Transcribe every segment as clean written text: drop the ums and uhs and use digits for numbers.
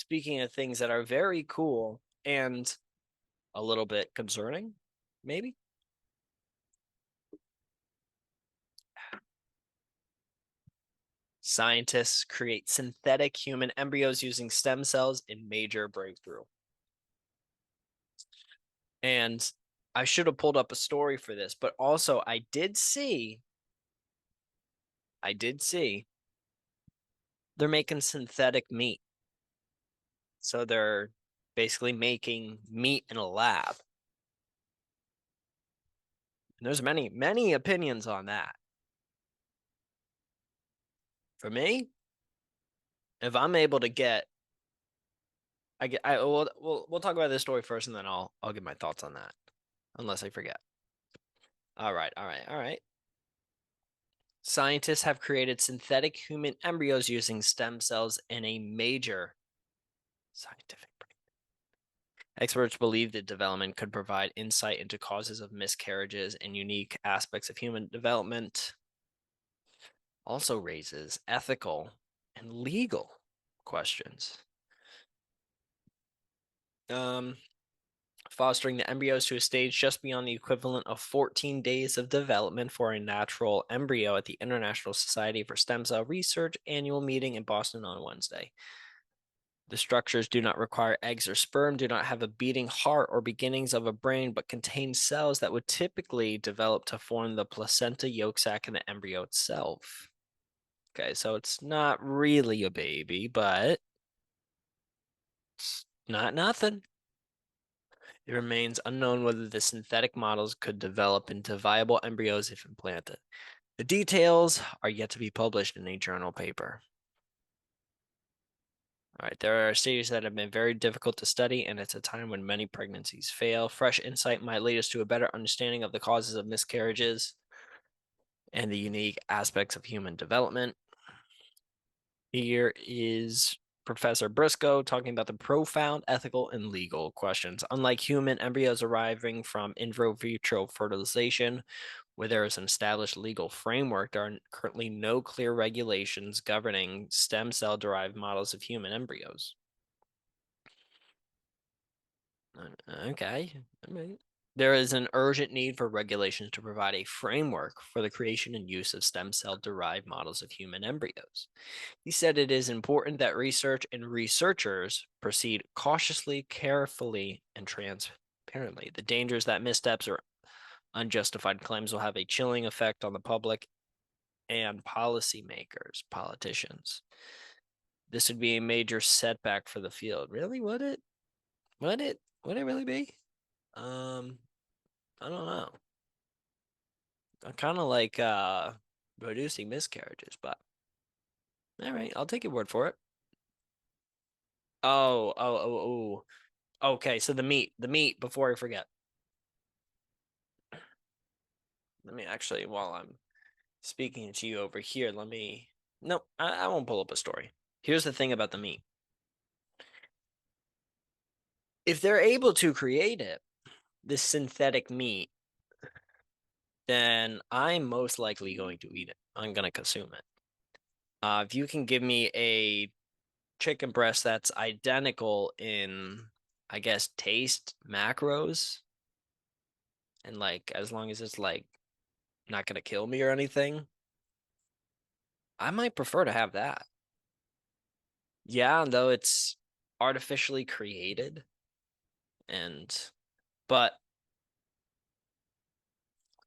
speaking of things that are very cool and a little bit concerning, maybe. Scientists create synthetic human embryos using stem cells in major breakthrough. And I should have pulled up a story for this, but also I did see they're making synthetic meat. So they're basically making meat in a lab. And there's many opinions on that. For me, if I'm able to get we'll talk about this story first and then I'll give my thoughts on that. Unless I forget. All right. Scientists have created synthetic human embryos using stem cells in a major scientific breakthrough. Experts believe the development could provide insight into causes of miscarriages and unique aspects of human development. Also raises ethical and legal questions. Fostering the embryos to a stage just beyond the equivalent of 14 days of development for a natural embryo at the International Society for Stem Cell Research annual meeting in Boston on Wednesday. The structures do not require eggs or sperm, do not have a beating heart or beginnings of a brain, but contain cells that would typically develop to form the placenta, yolk sac, and the embryo itself. Okay, so it's not really a baby, but it's not nothing. It remains unknown whether the synthetic models could develop into viable embryos if implanted. The details are yet to be published in a journal paper. All right, there are stages that have been very difficult to study, and it's a time when many pregnancies fail. Fresh insight might lead us to a better understanding of the causes of miscarriages and the unique aspects of human development. Here is Professor Briscoe talking about the profound ethical and legal questions. Unlike human embryos arriving from in vitro fertilization, where there is an established legal framework, there are currently no clear regulations governing stem cell derived models of human embryos. Okay. All right. There is an urgent need for regulations to provide a framework for the creation and use of stem cell derived models of human embryos. He said it is important that research and researchers proceed cautiously, carefully, and transparently. The dangers that missteps or unjustified claims will have a chilling effect on the public and policymakers, politicians. This would be a major setback for the field. Really? Would it? Would it really be? I don't know. I kind of like reducing miscarriages, but all right, I'll take your word for it. Okay, so the meat, before I forget. Let me actually, while I'm speaking to you over here, no, I won't pull up a story. Here's the thing about the meat. If they're able to create it, this synthetic meat, then I'm most likely going to eat it. I'm going to consume it. If you can give me a chicken breast that's identical in, I guess, taste, macros, and like as long as it's like not gonna kill me or anything, I might prefer to have that. Yeah, though it's artificially created and but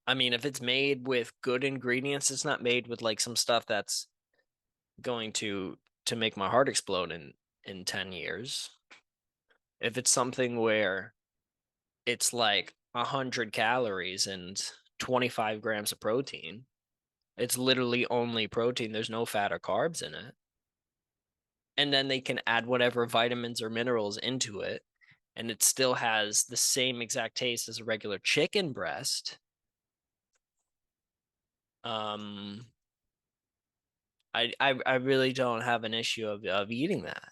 I mean if it's made with good ingredients, it's not made with like some stuff that's going to make my heart explode in 10 years. If it's something where it's like 100 calories and 25 grams of protein. It's literally only protein. There's no fat or carbs in it. And then they can add whatever vitamins or minerals into it. And it still has the same exact taste as a regular chicken breast. Um, I really don't have an issue of eating that.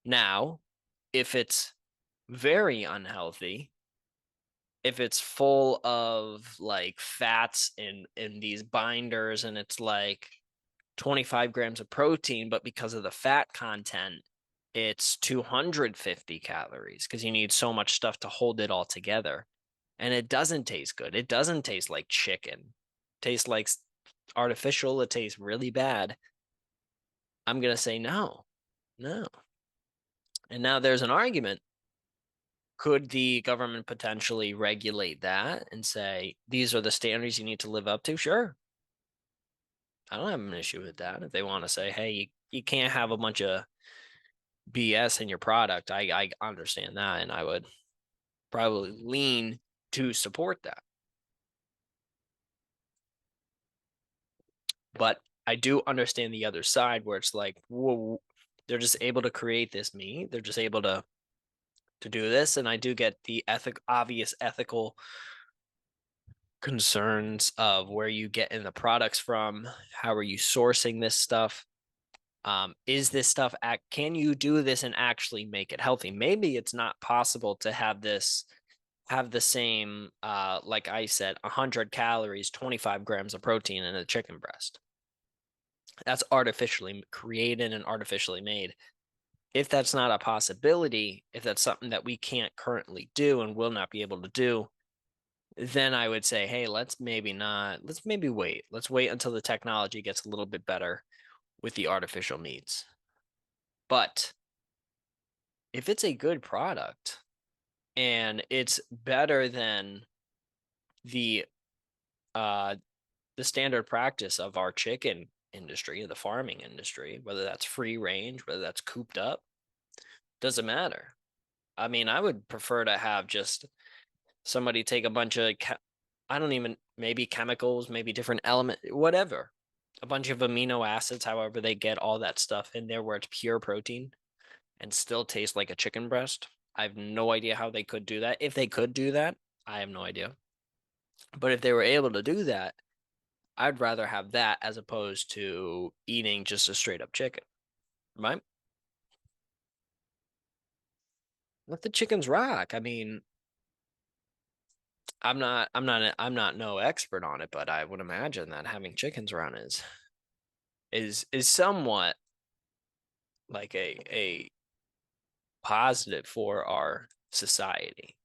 Now, if it's very unhealthy, if it's full of like fats in these binders and it's like 25 grams of protein, but because of the fat content, it's 250 calories because you need so much stuff to hold it all together. And it doesn't taste good. It doesn't taste like chicken. It tastes like artificial. It tastes really bad. I'm going to say no. No. And now there's an argument. Could the government potentially regulate that and say, these are the standards you need to live up to? Sure. I don't have an issue with that. If they want to say, hey, you can't have a bunch of BS in your product, I understand that. And I would probably lean to support that. But I do understand the other side where it's like, whoa, they're just able to create this meat. They're just able to do this. And I do get the obvious ethical concerns of where you get in the products from, how are you sourcing this stuff? Is this stuff can you do this and actually make it healthy? Maybe it's not possible to have the same like I said, 100 calories, 25 grams of protein in a chicken breast. That's artificially created and artificially made. If that's not a possibility, if that's something that we can't currently do and will not be able to do, then I would say, hey, let's maybe wait. Let's wait until the technology gets a little bit better with the artificial meats. But if it's a good product and it's better than the uh the standard practice of our chicken industry, the farming industry, whether that's free range, whether that's cooped up, doesn't matter. I mean, I would prefer to have just somebody take a bunch of I don't even maybe chemicals, maybe different element, whatever, a bunch of amino acids, however they get all that stuff in there where it's pure protein and still taste like a chicken breast. I have no idea how they could do that. If they could do that, I have no idea. But if they were able to do that, I'd rather have that as opposed to eating just a straight up chicken. Right? Let the chickens rock. I mean, I'm not no expert on it, but I would imagine that having chickens around is somewhat like a positive for our society.